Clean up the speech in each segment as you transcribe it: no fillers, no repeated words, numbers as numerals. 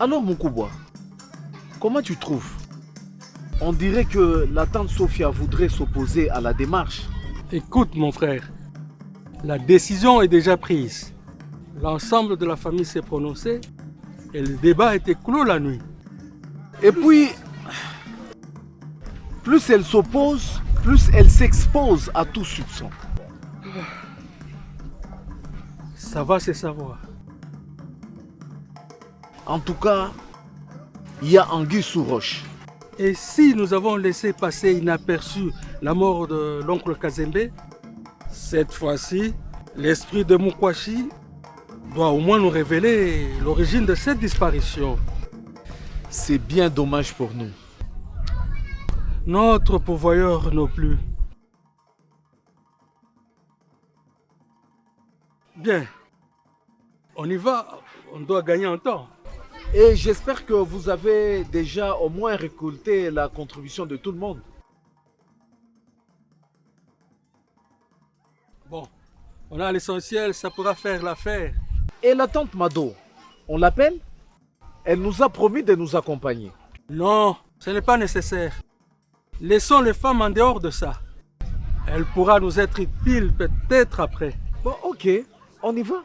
Alors Mukubwa, comment tu trouves? On dirait que la tante Sophia voudrait s'opposer à la démarche. Écoute mon frère, la décision est déjà prise. L'ensemble de la famille s'est prononcé et le débat a été clos la nuit. Et puis, plus elle s'oppose, plus elle s'expose à tout soupçon. Ça va se savoir. En tout cas, il y a anguille sous roche. Et si nous avons laissé passer inaperçu la mort de l'oncle Kazembe, cette fois-ci, l'esprit de Mukwashi doit au moins nous révéler l'origine de cette disparition. C'est bien dommage pour nous. Notre pourvoyeur non plus. Bien, on y va, on doit gagner en temps. Et j'espère que vous avez déjà au moins récolté la contribution de tout le monde. Bon, on a l'essentiel, ça pourra faire l'affaire. Et la tante Mado, on l'appelle? Elle nous a promis de nous accompagner. Non, ce n'est pas nécessaire. Laissons les femmes en dehors de ça. Elle pourra nous être utile peut-être après. Bon, ok, on y va.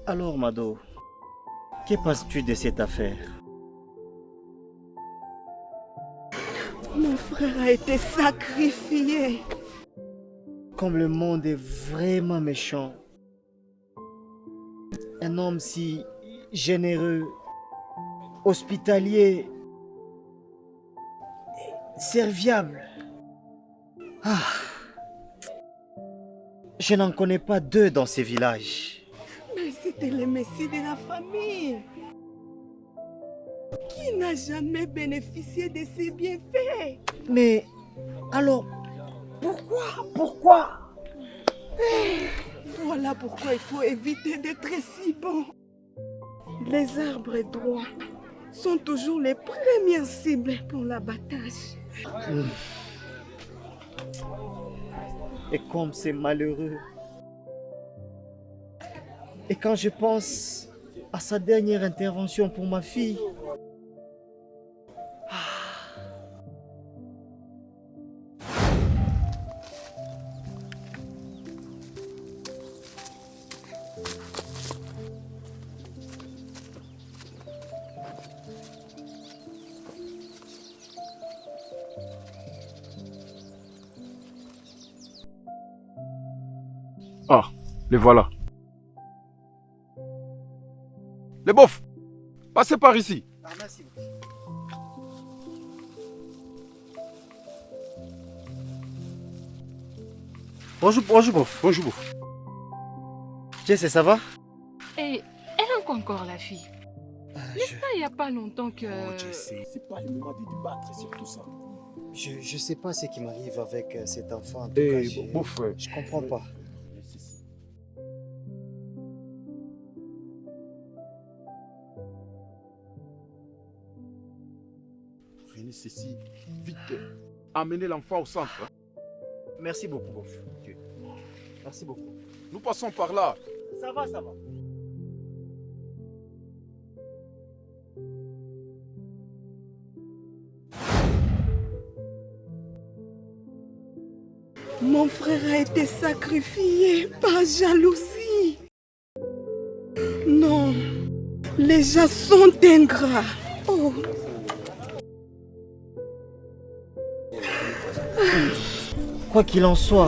Alors, Mado, que penses-tu de cette affaire? Mon frère a été sacrifié. Comme le monde est vraiment méchant. Un homme si généreux, hospitalier, serviable. Ah, je n'en connais pas deux dans ces villages. Mais c'était le messie de la famille. Qui n'a jamais bénéficié de ses bienfaits? Mais alors, pourquoi? Voilà pourquoi il faut éviter d'être si bon. Les arbres droits sont toujours les premières cibles pour l'abattage. Et comme c'est malheureux. Et quand je pense à sa dernière intervention pour ma fille, Ah, les voilà. Les bofs, passez par ici. merci. Bonjour, bof. Bonjour, bof. Jess, ça va? Et elle a encore la fille. N'est-ce pas il n'y a pas longtemps que... C'est pas le moment de débattre sur tout ça. Je sais pas ce qui m'arrive avec cet enfant. En tout Eh, cas, bof, je comprends pas. Prenez ceci, vite. Amenez l'enfant au centre. Merci beaucoup, bof. Ok. Merci beaucoup. Nous passons par là. Ça va, ça va. Mon frère a été sacrifié par jalousie. Non, les gens sont ingrats. Oh. Quoi qu'il en soit,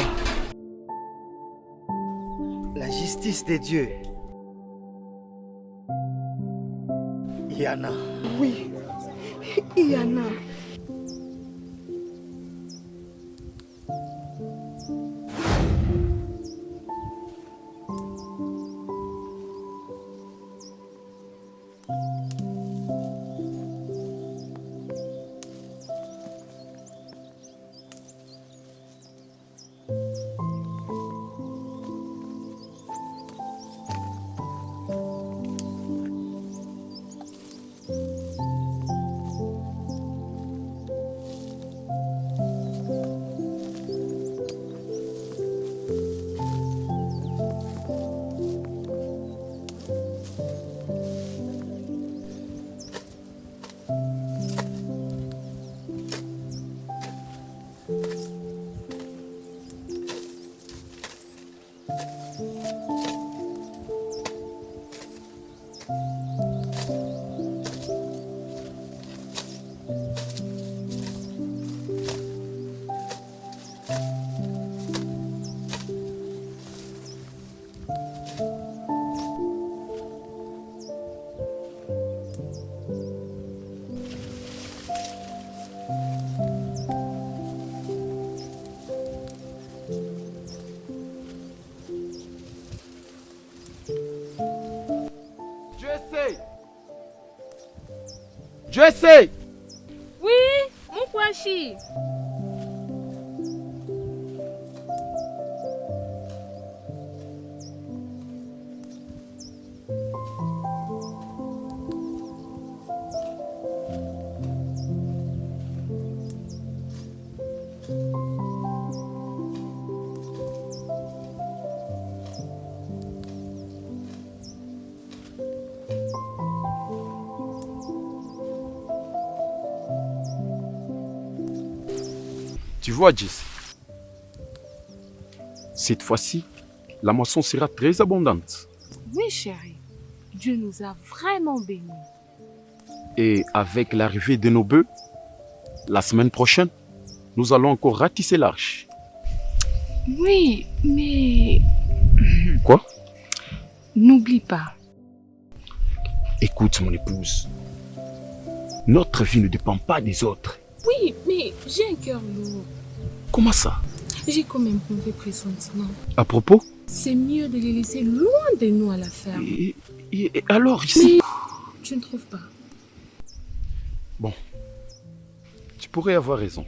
la justice des dieux, Yana. Oui, Yana. Jesse! Oui, Mukwashi. Tu vois, Jesse, cette fois-ci, la moisson sera très abondante. Oui, chérie. Dieu nous a vraiment bénis. Et avec l'arrivée de nos bœufs, la semaine prochaine, nous allons encore ratisser l'arche. Oui, mais Quoi? n'oublie pas. Écoute, mon épouse, notre vie ne dépend pas des autres. Oui, mais j'ai un cœur lourd. Comment ça? J'ai quand même mauvais pressentiment. À propos? C'est mieux de les laisser loin de nous à la ferme. Et alors ici? Mais tu ne trouves pas? Bon, tu pourrais avoir raison.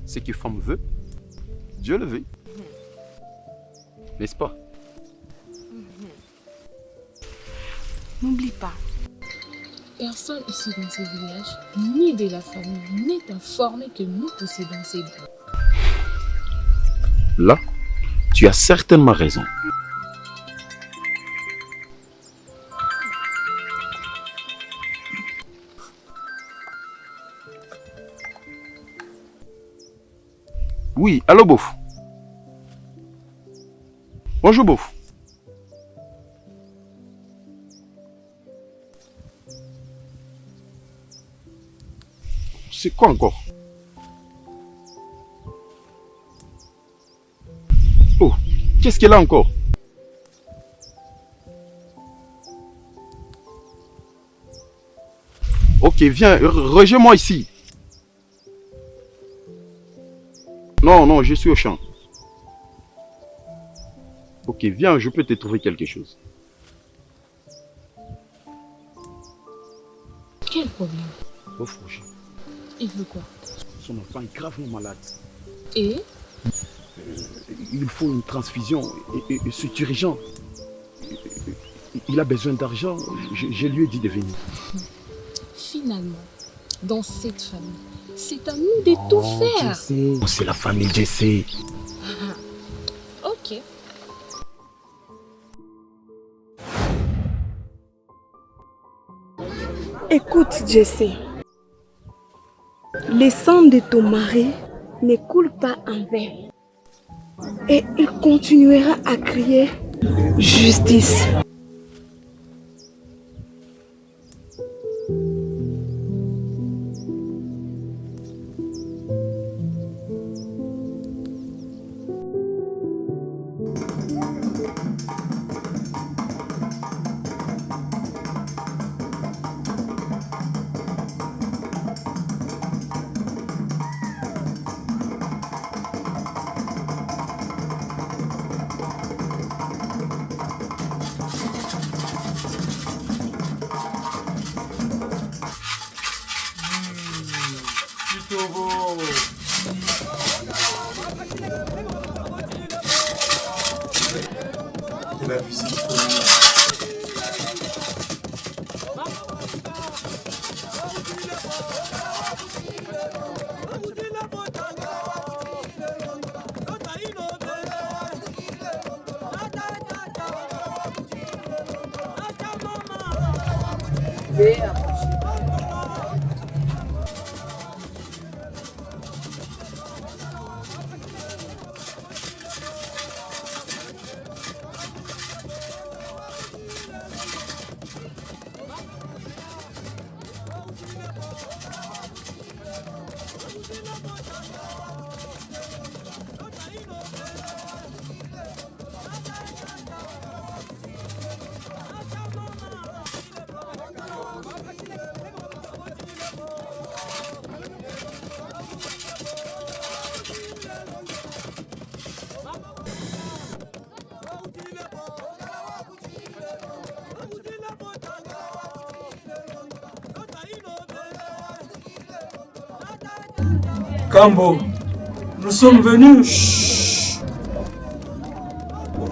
Ce que femme veut, Dieu le veut. N'est-ce pas? N'oublie pas. Personne ici dans ce village, ni de la famille, n'est informé que nous possédons ces biens. Là, tu as certainement raison. Oui, allô, Bof. Bonjour, Bof. C'est quoi encore? Oh, qu'est-ce qu'elle a encore? Ok, viens, rejoins-moi ici. Non, non, je suis au champ. Ok, viens, je peux te trouver quelque chose. Quel problème? Oh, Roger, Il veut quoi? son enfant est gravement malade. Et? Il faut une transfusion et c'est urgent. Il a besoin d'argent. Je lui ai dit de venir. Finalement, dans cette famille, c'est à nous de tout faire. Je sais. C'est la famille Jesse. Ok. Écoute, Jesse. Le sang de ton mari ne coule pas en vain. Et il continuera à crier justice. visite pour nous. Kambo, nous sommes venus.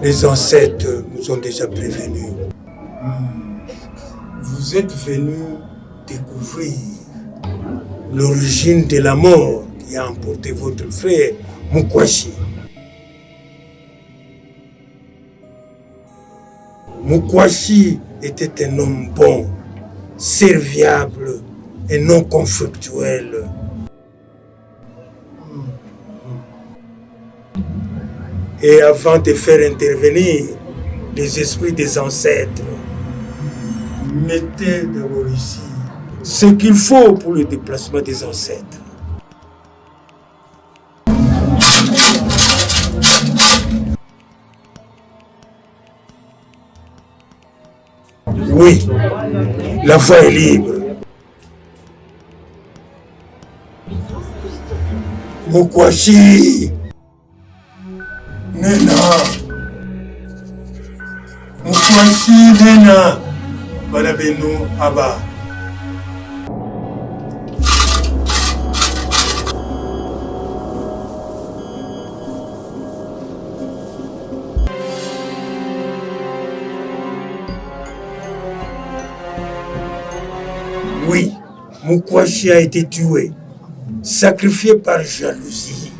Les ancêtres nous ont déjà prévenus. Vous êtes venus découvrir l'origine de la mort qui a emporté votre frère Mukwashi. Mukwashi était un homme bon, serviable et non conflictuel. Et avant de faire intervenir les esprits des ancêtres, mettez d'abord ici ce qu'il faut pour le déplacement des ancêtres. Oui, la voie est libre. Mukwashi! Nena! Mukwashi Nena! Balabenu Abba. Oui, Mukwashi a été tué, sacrifié par jalousie.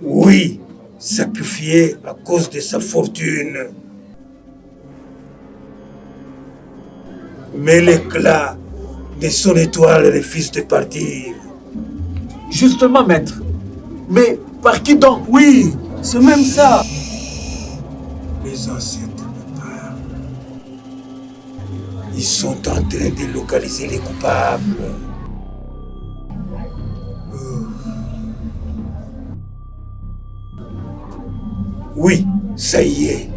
Oui, sacrifié à cause de sa fortune. Mais l'éclat de son étoile refuse de partir. Justement, maître. Mais par qui donc? Oui, c'est même ça. Les ancêtres me parlent. Ils sont en train de localiser les coupables. Oui, ça y est.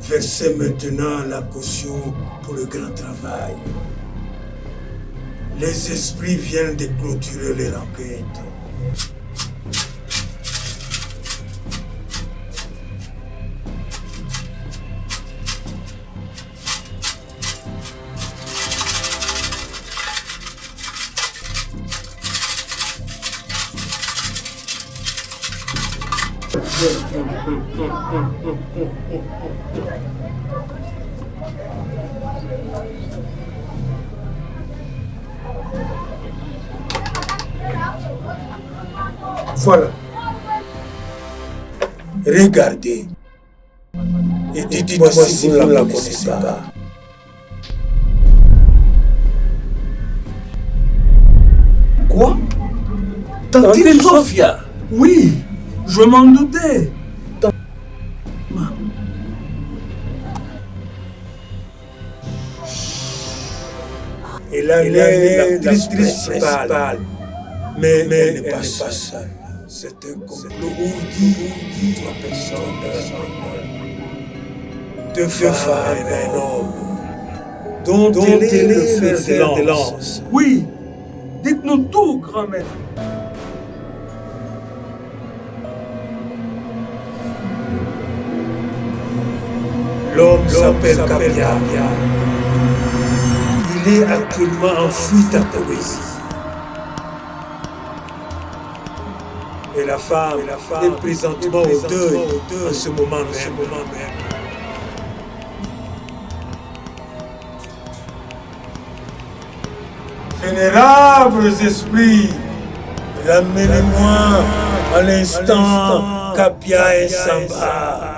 Versez maintenant la caution pour le grand travail. Les esprits viennent de clôturer les enquêtes. Voilà. Regardez. Et dites-moi si vous ne la connaissez pas. Quoi? Tantine Sophia. Oui, je m'en doutais. Elle a l'actrice principale. Mais elle n'est pas seule. C'est un complot ourdi de 3 personnes. 2 femmes et un homme. Dont elle est le fer de lance. Oui, dites-nous tout, grand maître. L'homme s'appelle Kabia. Il est actuellement en fuite à Poésie. Et la femme est présentement au deuil en ce moment même. Vénérables esprits, ramenez-moi à l'instant Kabia et Samba.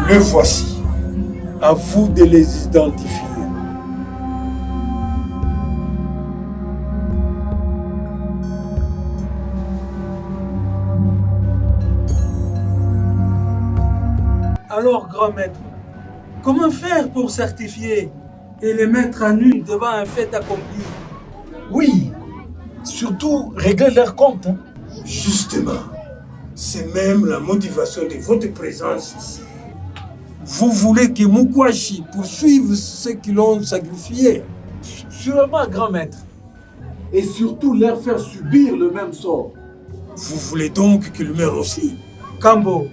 Le voici. À vous de les identifier. Alors, grand maître, comment faire pour certifier et les mettre à nu devant un fait accompli? Oui, surtout régler leurs comptes. Hein. Justement, c'est même la motivation de votre présence ici. Vous voulez que Mukwashi poursuive ceux qui l'ont sacrifié? Sûrement, grand maître. Et surtout leur faire subir le même sort. Vous voulez donc qu'il meure aussi? Kambo,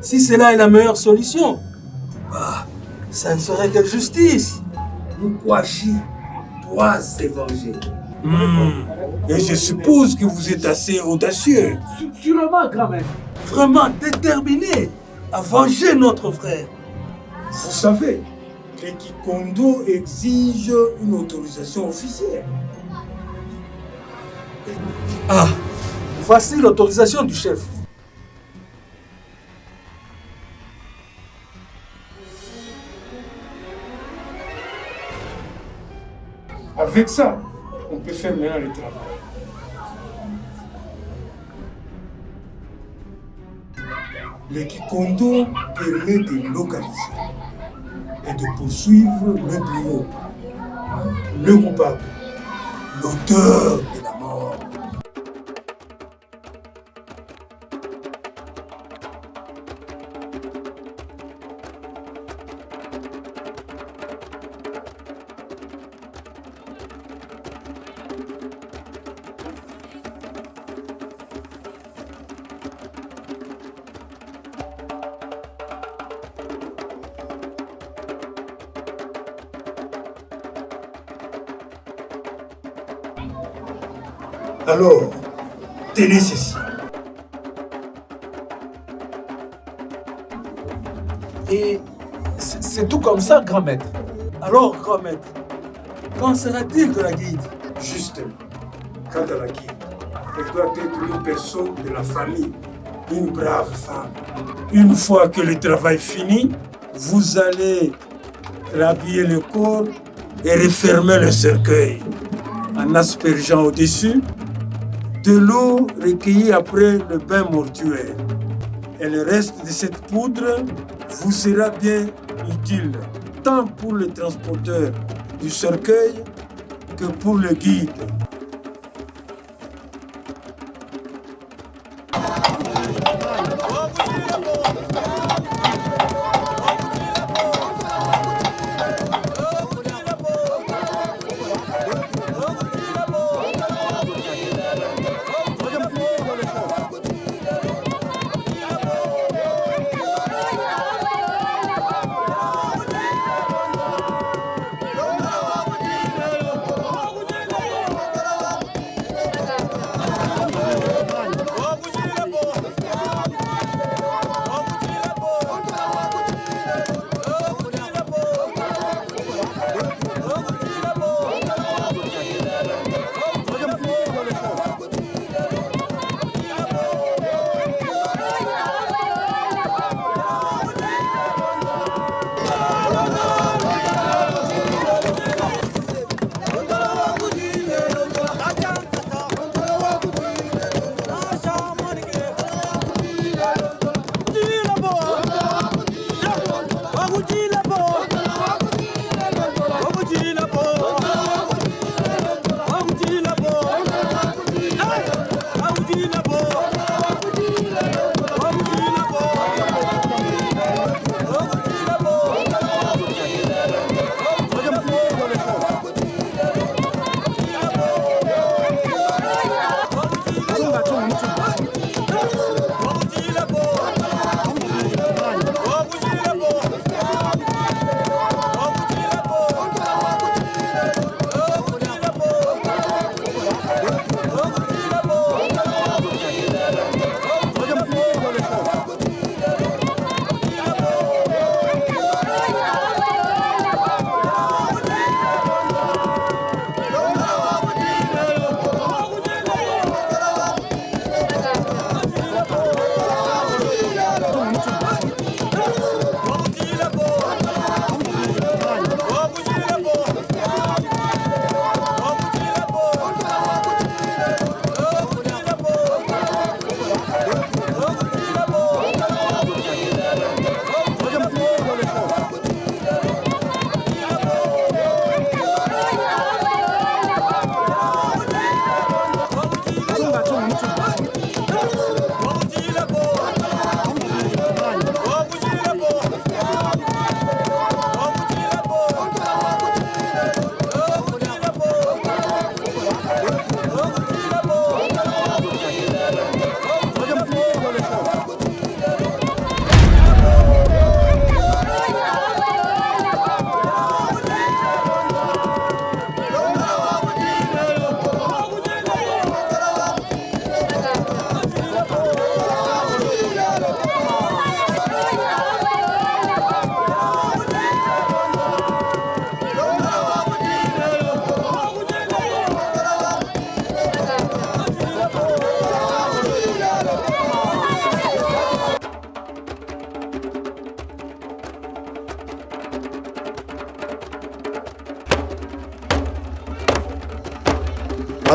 si cela est la meilleure solution, ça ne serait que justice. Mukwashi doit se venger. Et je suppose que vous êtes assez audacieux. Sûrement, grand maître. Vraiment déterminé à venger notre frère. Vous savez, le Kikondo exige une autorisation officielle. Ah, voici l'autorisation du chef. Avec ça, on peut faire maintenant le travail. Le Kikondo permet de localiser et de poursuivre le bourreau, le coupable, l'auteur de la mort. Alors, tenez ceci. Et c'est tout comme ça, grand maître. Alors, grand maître, qu'en sera-t-il de la guide? Justement, quant à la guide, elle doit être une personne de la famille, une brave femme. Une fois que le travail finit, vous allez rhabiller le corps et refermer le cercueil en aspergeant au-dessus de l'eau recueillie après le bain mortuaire. Et le reste de cette poudre vous sera bien utile, tant pour le transporteur du cercueil que pour le guide.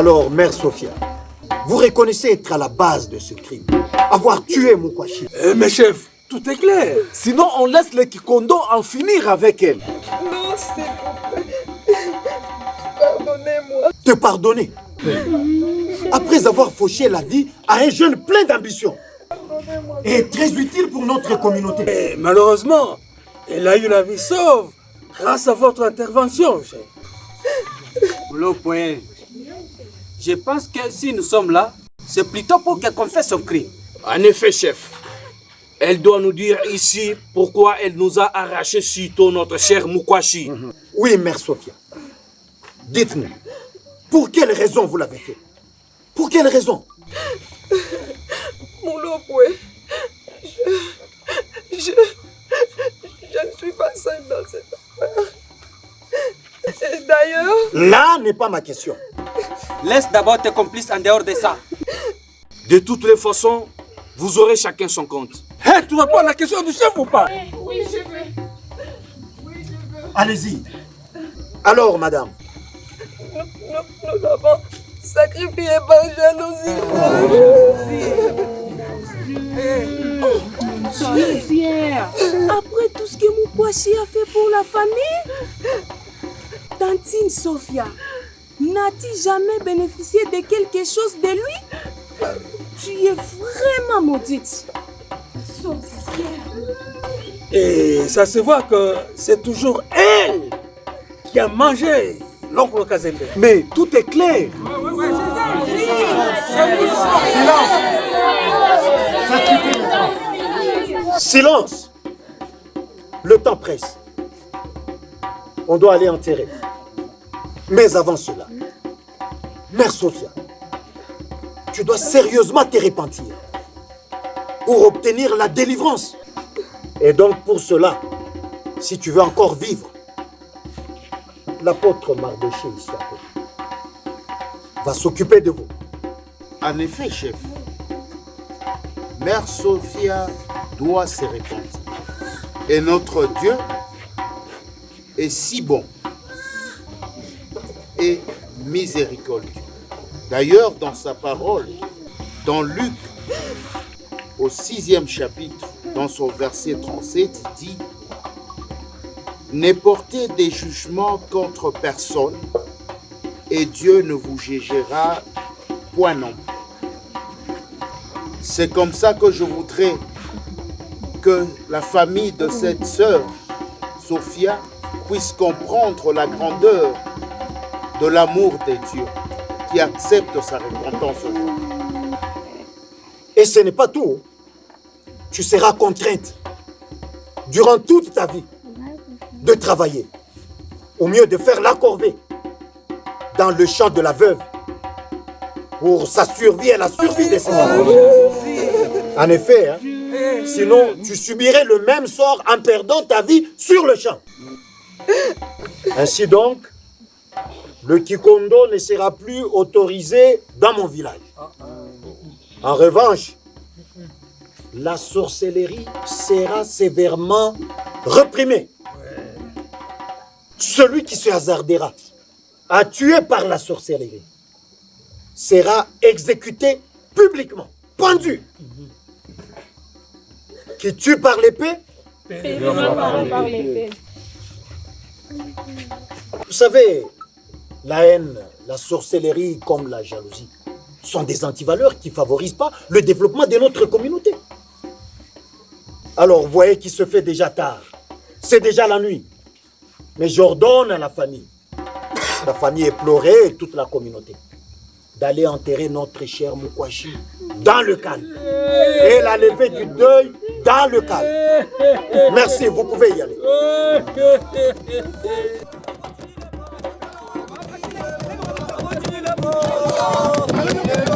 Alors, Mère Sophia, vous reconnaissez être à la base de ce crime, avoir tué Moukwashi. Mais chef, tout est clair. Sinon, on laisse les Kikondo en finir avec elle. Non, s'il vous plaît. Pardonnez-moi. Te pardonner. Après avoir fauché la vie à un jeune plein d'ambition. Et très utile pour notre communauté. Et malheureusement, elle a eu la vie sauve grâce à votre intervention, chef. Le point. Je pense que si nous sommes là, c'est plutôt pour qu'elle confesse son crime. En effet, chef. Elle doit nous dire ici pourquoi elle nous a arraché si tôt notre cher Moukwashi. Oui, Mère Sophia. Dites-nous, pour quelle raison vous l'avez fait? Pour quelle raison? Moulopoué, je ne suis pas seule dans cette affaire. Et d'ailleurs... Là n'est pas ma question. Laisse d'abord tes complices en dehors de ça. De toutes les façons, vous aurez chacun son compte. Hé, tu réponds à la question du chef ou pas? Oui, je veux. Allez-y. Alors, madame. Nous avons sacrifié par jalousie. Tu es fière. Après tout ce que Moukwashi a fait pour la famille, Tantine Sophia n'a-t-il jamais bénéficié de quelque chose de lui? Tu es vraiment maudite. Sorcière. Et ça se voit que c'est toujours elle qui a mangé l'oncle Kazembe. Mais tout est clair. Silence. Le temps presse. On doit aller enterrer. Mais avant cela, Mère Sophia, tu dois sérieusement te repentir pour obtenir la délivrance. Et donc pour cela, si tu veux encore vivre, l'apôtre Mardoché ici à côté va s'occuper de vous. En effet, chef, Mère Sophia doit se repentir. Et notre Dieu est si bon et miséricordieux. D'ailleurs, dans sa parole, dans Luc, au 6e chapitre, dans son verset 37, il dit « Ne portez des jugements contre personne, et Dieu ne vous jugera point non plus. » C'est comme ça que je voudrais que la famille de cette sœur, Sophia, puisse comprendre la grandeur de l'amour de Dieu, qui accepte sa repentance. Et ce n'est pas tout. Tu seras contrainte, durant toute ta vie, de travailler, au mieux de faire la corvée, dans le champ de la veuve, pour sa survie et la survie de ses enfants. En effet, hein, sinon tu subirais le même sort en perdant ta vie sur le champ. Ainsi donc, le Kikondo ne sera plus autorisé dans mon village. En revanche, la sorcellerie sera sévèrement réprimée. Celui qui se hasardera à tuer par la sorcellerie sera exécuté publiquement, pendu. Qui tue par l'épée, Par l'épée. vous savez, la haine, la sorcellerie comme la jalousie sont des antivaleurs qui ne favorisent pas le développement de notre communauté. Alors, vous voyez qu'il se fait déjà tard. C'est déjà la nuit. Mais j'ordonne à la famille éplorée et toute la communauté, d'aller enterrer notre cher Moukwashi dans le calme. Et la levée du deuil dans le calme. Merci, vous pouvez y aller. Oh,